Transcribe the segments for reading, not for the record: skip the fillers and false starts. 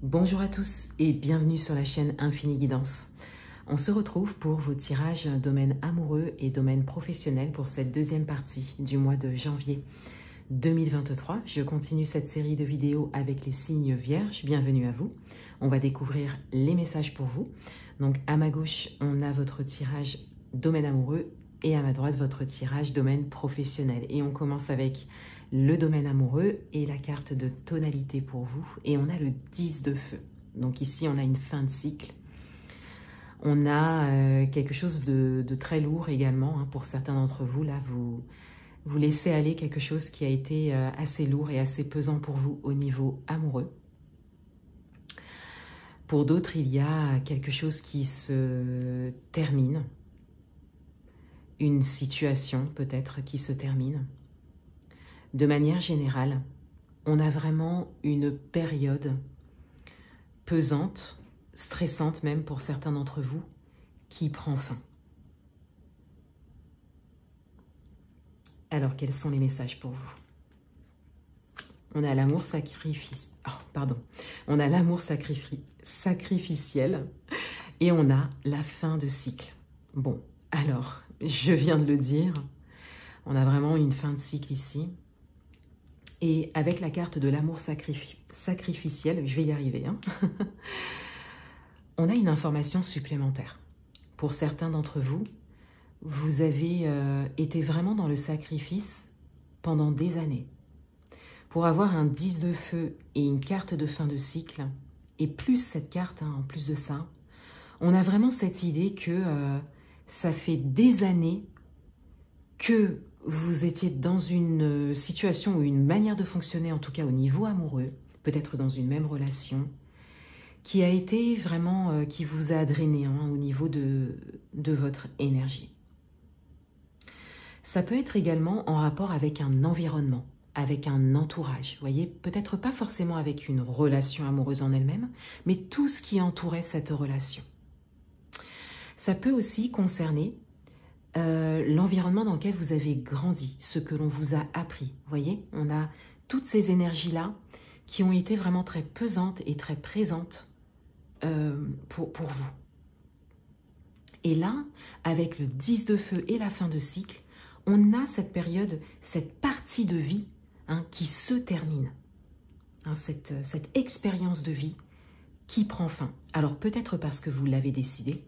Bonjour à tous et bienvenue sur la chaîne Infini Guidance. On se retrouve pour vos tirages domaine amoureux et domaine professionnel pour cette deuxième partie du mois de janvier 2023. Je continue cette série de vidéos avec les signes vierges. Bienvenue à vous. On va découvrir les messages pour vous. Donc à ma gauche, on a votre tirage domaine amoureux et à ma droite, votre tirage domaine professionnel. Et on commence avec le domaine amoureux et la carte de tonalité pour vous. Et on a le 10 de feu. Donc ici, on a une fin de cycle. On a quelque chose de très lourd également. Pour certains d'entre vous, là, vous laissez aller quelque chose qui a été assez lourd et assez pesant pour vous au niveau amoureux. Pour d'autres, il y a quelque chose qui se termine. Une situation peut-être qui se termine. De manière générale, on a vraiment une période pesante, stressante même pour certains d'entre vous, qui prend fin. Alors, quels sont les messages pour vous? On a l'amour On a l'amour sacrificiel et on a la fin de cycle. Bon, alors, je viens de le dire, on a vraiment une fin de cycle ici. Et avec la carte de l'amour sacrificiel, je vais y arriver, on a une information supplémentaire. Pour certains d'entre vous, vous avez été vraiment dans le sacrifice pendant des années. Pour avoir un 10 de feu et une carte de fin de cycle, et plus cette carte, en plus de ça, on a vraiment cette idée que ça fait des années que vous étiez dans une situation ou une manière de fonctionner, en tout cas au niveau amoureux, peut-être dans une même relation, qui a été vraiment, qui vous a drainé au niveau de votre énergie. Ça peut être également en rapport avec un environnement, avec un entourage, vous voyez, peut-être pas forcément avec une relation amoureuse en elle-même, mais tout ce qui entourait cette relation. Ça peut aussi concerner l'environnement dans lequel vous avez grandi, ce que l'on vous a appris. Vous voyez, on a toutes ces énergies-là qui ont été vraiment très pesantes et très présentes pour vous. Et là, avec le 10 de feu et la fin de cycle, on a cette période, cette partie de vie qui se termine. Cette expérience de vie qui prend fin. Alors peut-être parce que vous l'avez décidé,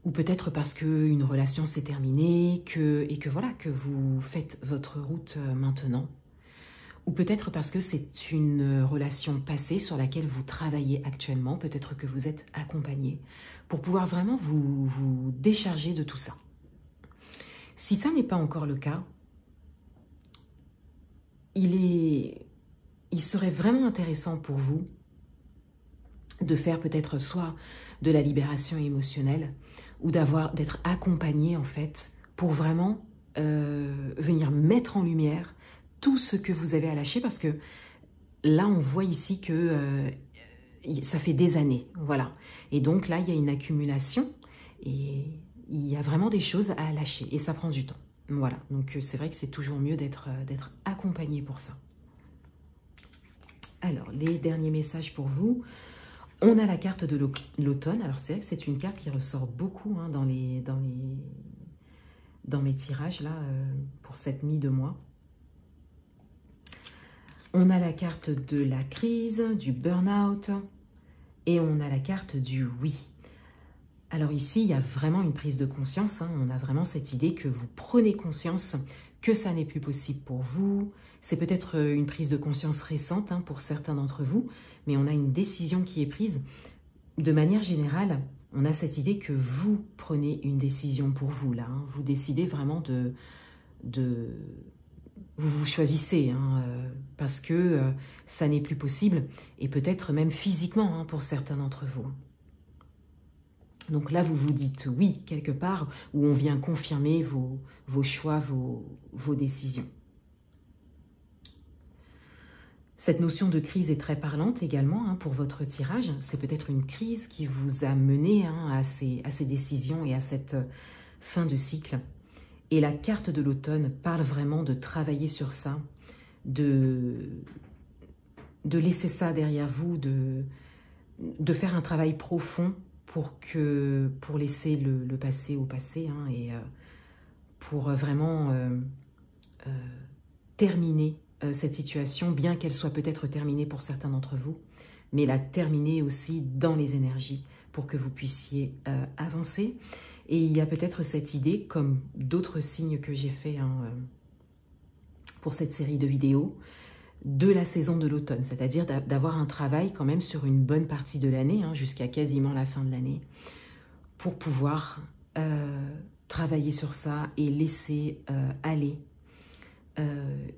ou peut-être parce qu'une relation s'est terminée, et que voilà, que vous faites votre route maintenant. Ou peut-être parce que c'est une relation passée sur laquelle vous travaillez actuellement. Peut-être que vous êtes accompagné pour pouvoir vraiment vous décharger de tout ça. Si ça n'est pas encore le cas, il serait vraiment intéressant pour vous de faire peut-être soit de la libération émotionnelle ou d'être accompagné en fait pour vraiment venir mettre en lumière tout ce que vous avez à lâcher, parce que là on voit ici que ça fait des années, voilà, et donc là il y a une accumulation et il y a vraiment des choses à lâcher et ça prend du temps, voilà, donc c'est vrai que c'est toujours mieux d'être accompagné pour ça. Alors les derniers messages pour vous. On a la carte de l'automne. Alors c'est vrai que c'est une carte qui ressort beaucoup dans mes tirages là pour cette mi-de-mois. On a la carte de la crise, du burn-out et on a la carte du oui. Alors ici, il y a vraiment une prise de conscience. On a vraiment cette idée que vous prenez conscience que ça n'est plus possible pour vous. C'est peut-être une prise de conscience récente pour certains d'entre vous, mais on a une décision qui est prise. De manière générale, on a cette idée que vous prenez une décision pour vous, là. Vous décidez vraiment vous choisissez, parce que ça n'est plus possible, et peut-être même physiquement pour certains d'entre vous. Donc là, vous vous dites oui, quelque part, où on vient confirmer vos choix, vos décisions. Cette notion de crise est très parlante également pour votre tirage. C'est peut-être une crise qui vous a mené à ces décisions et à cette fin de cycle. Et la carte de l'automne parle vraiment de travailler sur ça, de laisser ça derrière vous, de faire un travail profond pour laisser le passé au passé, hein, et pour vraiment terminer cette situation, bien qu'elle soit peut-être terminée pour certains d'entre vous, mais la terminer aussi dans les énergies pour que vous puissiez avancer. Et il y a peut-être cette idée, comme d'autres signes que j'ai fait, hein, pour cette série de vidéos, de la saison de l'automne, c'est-à-dire d'avoir un travail quand même sur une bonne partie de l'année, hein, jusqu'à quasiment la fin de l'année, pour pouvoir travailler sur ça et laisser aller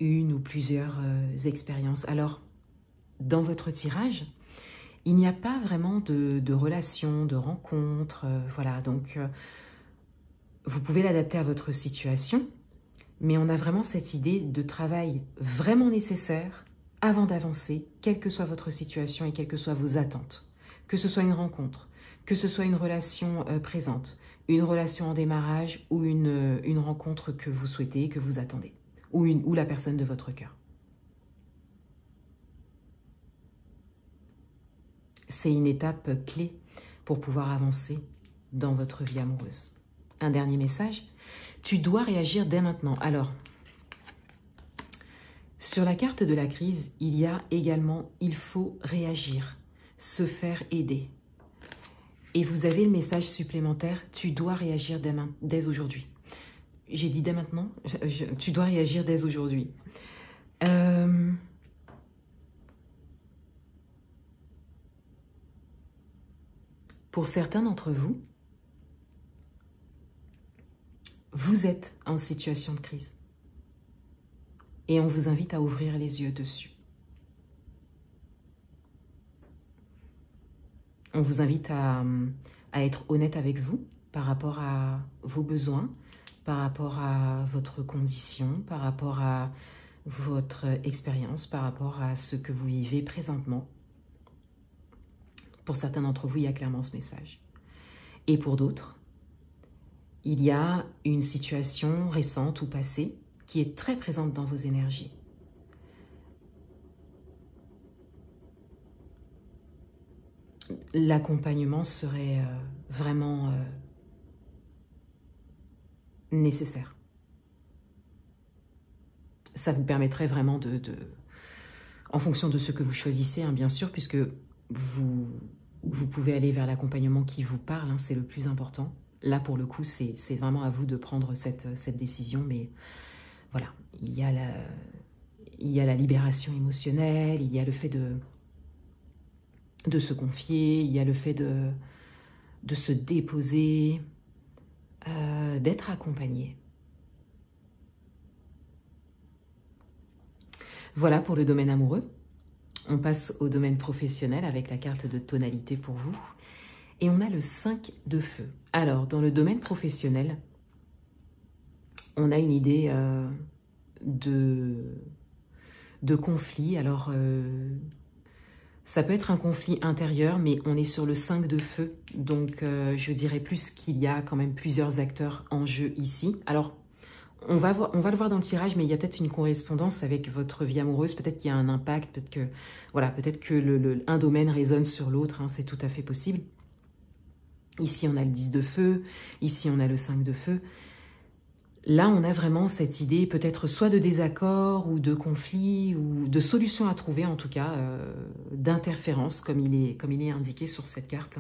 une ou plusieurs expériences. Alors, dans votre tirage, il n'y a pas vraiment de relations, de rencontres, voilà, donc vous pouvez l'adapter à votre situation, mais on a vraiment cette idée de travail vraiment nécessaire avant d'avancer, quelle que soit votre situation et quelles que soient vos attentes. Que ce soit une rencontre, que ce soit une relation présente, une relation en démarrage ou une rencontre que vous souhaitez, que vous attendez, ou la personne de votre cœur. C'est une étape clé pour pouvoir avancer dans votre vie amoureuse. Un dernier message, tu dois réagir dès maintenant. Alors, sur la carte de la crise, il y a également « il faut réagir, se faire aider ». Et vous avez le message supplémentaire « tu dois réagir dès aujourd'hui ». J'ai dit dès maintenant, tu dois réagir dès aujourd'hui. Pour certains d'entre vous, vous êtes en situation de crise. Et on vous invite à ouvrir les yeux dessus. On vous invite à être honnête avec vous par rapport à vos besoins, par rapport à votre condition, par rapport à votre expérience, par rapport à ce que vous vivez présentement. Pour certains d'entre vous, il y a clairement ce message. Et pour d'autres, il y a une situation récente ou passée qui est très présente dans vos énergies. L'accompagnement serait vraiment nécessaire. Ça vous permettrait vraiment en fonction de ce que vous choisissez, hein, bien sûr, puisque vous pouvez aller vers l'accompagnement qui vous parle, hein, c'est le plus important. Là, pour le coup, c'est vraiment à vous de prendre cette décision, mais voilà, il y a la libération émotionnelle, il y a le fait de se confier, il y a le fait de se déposer, d'être accompagné. Voilà pour le domaine amoureux. On passe au domaine professionnel avec la carte de tonalité pour vous. Et on a le 5 de feu. Alors, dans le domaine professionnel, on a une idée de conflit. Alors, ça peut être un conflit intérieur, mais on est sur le 5 de feu. Donc, je dirais plus qu'il y a quand même plusieurs acteurs en jeu ici. Alors, on va le voir dans le tirage, mais il y a peut-être une correspondance avec votre vie amoureuse. Peut-être qu'il y a un impact, peut-être que, voilà, peut-être que un domaine résonne sur l'autre, hein, c'est tout à fait possible. Ici, on a le 10 de feu. Ici, on a le 5 de feu. Là, on a vraiment cette idée peut-être soit de désaccord ou de conflit ou de solution à trouver, en tout cas, d'interférence, comme il est indiqué sur cette carte.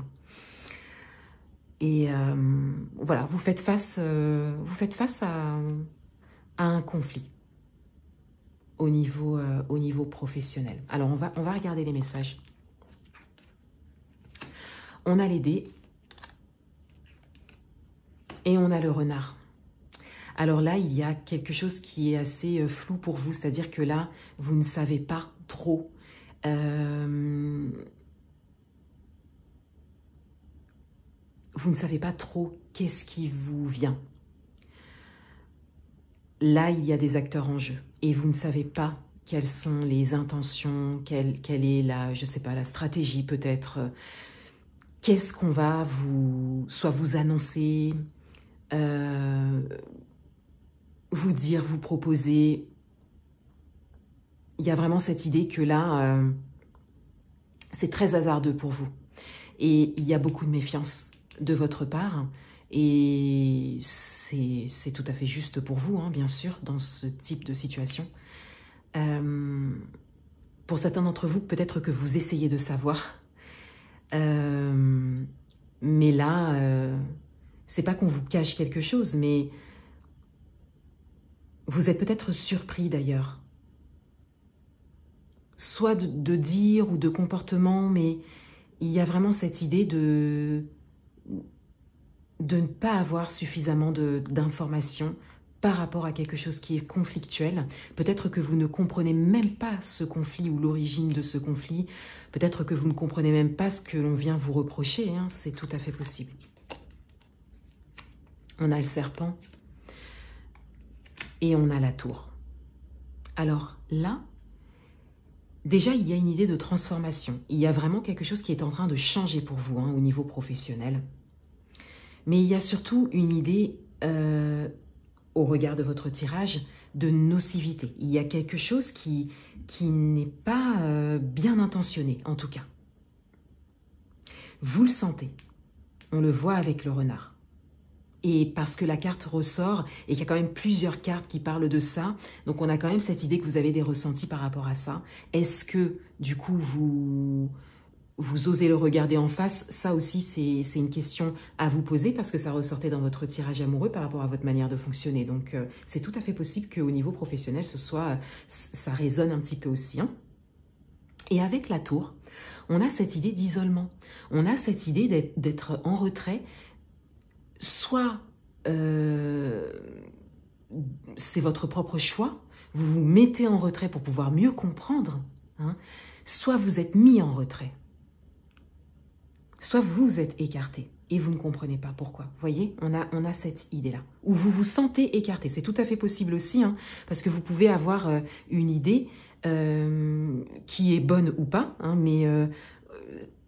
Et voilà, vous faites face à un conflit au niveau professionnel. Alors, on va regarder les messages. On a les dés et on a le renard. Alors là, il y a quelque chose qui est assez flou pour vous, c'est-à-dire que là, vous ne savez pas trop. Vous ne savez pas trop qu'est-ce qui vous vient. Là, il y a des acteurs en jeu et vous ne savez pas quelles sont les intentions, quelle est je sais pas, la stratégie peut-être. Qu'est-ce qu'on va soit vous annoncer, vous dire, vous proposer. Il y a vraiment cette idée que là, C'est très hasardeux pour vous. Et il y a beaucoup de méfiance de votre part. Et c'est tout à fait juste pour vous, hein, bien sûr, dans ce type de situation. Pour certains d'entre vous, peut-être que vous essayez de savoir. Mais là, c'est pas qu'on vous cache quelque chose, mais vous êtes peut-être surpris d'ailleurs. Soit de dire ou de comportement, mais il y a vraiment cette idée de ne pas avoir suffisamment d'informations par rapport à quelque chose qui est conflictuel. Peut-être que vous ne comprenez même pas ce conflit ou l'origine de ce conflit. Peut-être que vous ne comprenez même pas ce que l'on vient vous reprocher. Hein. C'est tout à fait possible. On a le serpent et on a la tour. Alors là, déjà, il y a une idée de transformation. Il y a vraiment quelque chose qui est en train de changer pour vous, hein, au niveau professionnel. Mais il y a surtout une idée, au regard de votre tirage, de nocivité. Il y a quelque chose qui n'est pas bien intentionné, en tout cas. Vous le sentez. On le voit avec le renard. Et parce que la carte ressort et qu'il y a quand même plusieurs cartes qui parlent de ça, donc on a quand même cette idée que vous avez des ressentis par rapport à ça. Est-ce que, du coup, vous osez le regarder en face? Ça aussi, c'est une question à vous poser parce que ça ressortait dans votre tirage amoureux par rapport à votre manière de fonctionner. Donc, c'est tout à fait possible qu'au niveau professionnel, ça résonne un petit peu aussi. Hein. Et avec la tour, on a cette idée d'isolement. On a cette idée d'être en retrait. Soit c'est votre propre choix, vous vous mettez en retrait pour pouvoir mieux comprendre, hein, soit vous êtes mis en retrait, soit vous êtes écarté et vous ne comprenez pas pourquoi. Vous voyez, on a cette idée-là. Ou vous vous sentez écarté, c'est tout à fait possible aussi, hein, parce que vous pouvez avoir une idée qui est bonne ou pas, hein, mais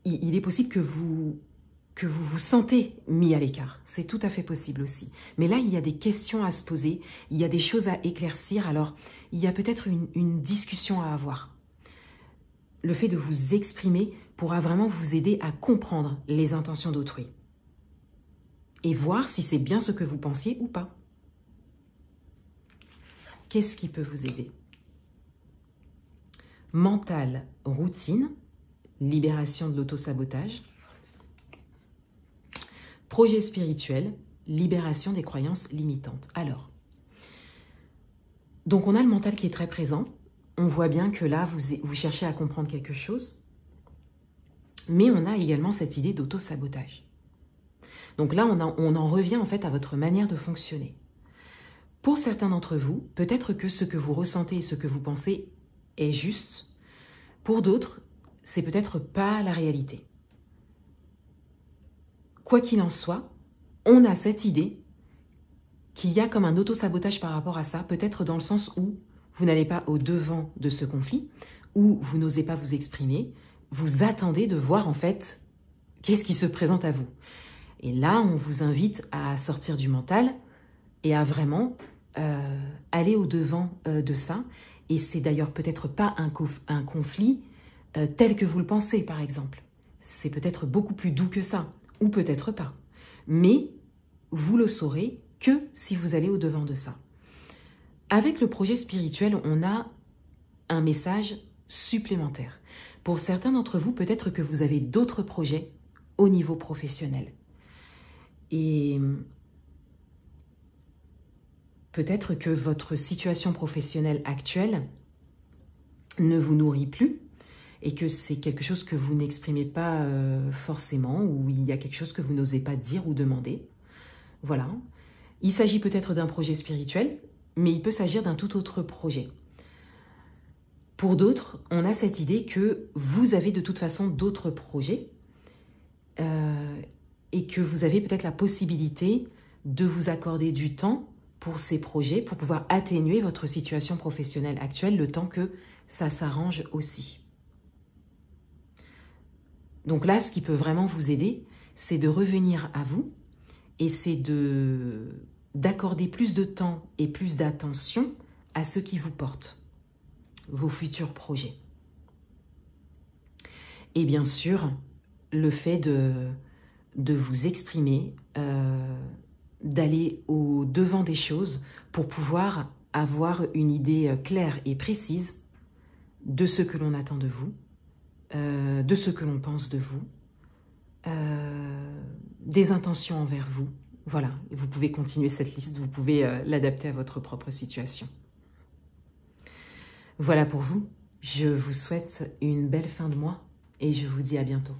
il est possible que vous vous sentez mis à l'écart. C'est tout à fait possible aussi. Mais là, il y a des questions à se poser, il y a des choses à éclaircir, alors il y a peut-être une discussion à avoir. Le fait de vous exprimer pourra vraiment vous aider à comprendre les intentions d'autrui. Et voir si c'est bien ce que vous pensiez ou pas. Qu'est-ce qui peut vous aider? Mental, routine, libération de l'auto-sabotage. Projet spirituel, libération des croyances limitantes. Alors, donc on a le mental qui est très présent. On voit bien que là, vous cherchez à comprendre quelque chose. Mais on a également cette idée d'auto-sabotage. Donc là, on en revient en fait à votre manière de fonctionner. Pour certains d'entre vous, peut-être que ce que vous ressentez et ce que vous pensez est juste. Pour d'autres, c'est peut-être pas la réalité. Quoi qu'il en soit, on a cette idée qu'il y a comme un auto-sabotage par rapport à ça, peut-être dans le sens où vous n'allez pas au-devant de ce conflit, où vous n'osez pas vous exprimer, vous attendez de voir en fait qu'est-ce qui se présente à vous. Et là, on vous invite à sortir du mental et à vraiment aller au-devant de ça. Et c'est d'ailleurs peut-être pas un conflit tel que vous le pensez, par exemple. C'est peut-être beaucoup plus doux que ça. Ou peut-être pas. Mais vous le saurez que si vous allez au-devant de ça. Avec le projet spirituel, on a un message supplémentaire. Pour certains d'entre vous, peut-être que vous avez d'autres projets au niveau professionnel. Et peut-être que votre situation professionnelle actuelle ne vous nourrit plus, et que c'est quelque chose que vous n'exprimez pas forcément, ou il y a quelque chose que vous n'osez pas dire ou demander. Voilà. Il s'agit peut-être d'un projet spirituel, mais il peut s'agir d'un tout autre projet. Pour d'autres, on a cette idée que vous avez de toute façon d'autres projets et que vous avez peut-être la possibilité de vous accorder du temps pour ces projets, pour pouvoir atténuer votre situation professionnelle actuelle, le temps que ça s'arrange aussi. Donc là, ce qui peut vraiment vous aider, c'est de revenir à vous et c'est d'accorder plus de temps et plus d'attention à ce qui vous porte, vos futurs projets. Et bien sûr, le fait de vous exprimer, d'aller au devant des choses pour pouvoir avoir une idée claire et précise de ce que l'on attend de vous, de ce que l'on pense de vous, des intentions envers vous. Voilà, vous pouvez continuer cette liste, vous pouvez l'adapter à votre propre situation. Voilà pour vous. Je vous souhaite une belle fin de mois et je vous dis à bientôt.